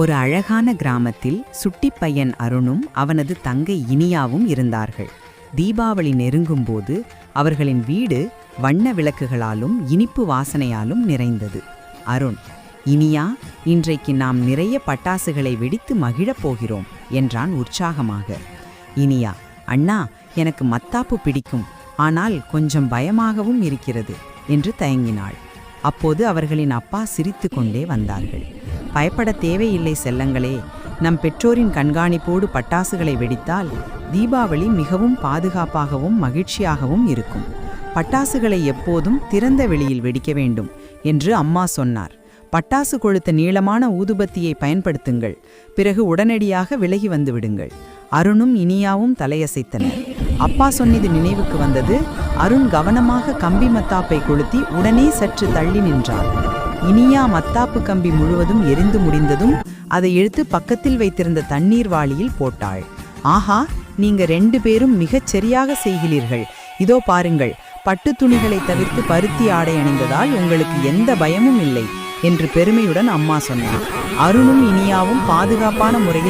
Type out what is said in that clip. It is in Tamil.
ஒரு அழகான கிராமத்தில் சுட்டிப் பையன் அருணும் அவனது தங்கை இனியாவும் இருந்தார்கள். தீபாவளி நெருங்கும்போது அவர்களின் வீடு வண்ண விளக்குகளாலும் இனிப்பு வாசனையாலும் நிறைந்தது. அருண், இனியா, இன்றைக்கு நாம் நிறைய பட்டாசுகளை வெடித்து மகிழப் போகிறோம் என்றான் உற்சாகமாக. இனியா, அண்ணா, எனக்கு மத்தாப்பு பிடிக்கும், ஆனால் கொஞ்சம் பயமாகவும் இருக்கிறது என்று தயங்கினாள். அப்போது அவர்களின் அப்பா சிரித்து கொண்டே வந்தார்கள். பயப்பட தேவையில்லை செல்லங்களே, நம் பெற்றோரின் கண்காணிப்போடு பட்டாசுகளை வெடித்தால் தீபாவளி மிகவும் பாதுகாப்பாகவும் மகிழ்ச்சியாகவும் இருக்கும். பட்டாசுகளை எப்போதும் திறந்த வெளியில் வெடிக்க வேண்டும் என்று அம்மா சொன்னார். பட்டாசு கொளுத்த நீளமான ஊதுபத்தியை பயன்படுத்துங்கள், பிறகு உடனடியாக விலகி வந்து விடுங்கள். அருணும் இனியாவும் தலையசைத்தனர். அப்பா சொன்னது நினைவுக்கு வந்தது. அருண் கவனமாக கம்பி மத்தாப்பை கொளுத்தி உடனே சற்று தள்ளி நின்றார். இனியா மத்தாப்பு கம்பி முழுவதும் எரிந்து முடிந்ததும் அதை இழுத்து பக்கத்தில் வைத்திருந்த தண்ணீர் வாளியில் போட்டாள். ஆஹா, நீங்க 2 பேரும் மிகச் சரியாக செய்கிறீர்கள். இதோ பாருங்கள், பட்டு துணிகளை தவிர்த்து பருத்தி ஆடை அணிந்ததால் உங்களுக்கு எந்த பயமும் இல்லை என்று பெருமையுடன் அம்மா சொன்னார். அருணும் இனியாவும் பாதுகாப்பான முறையில்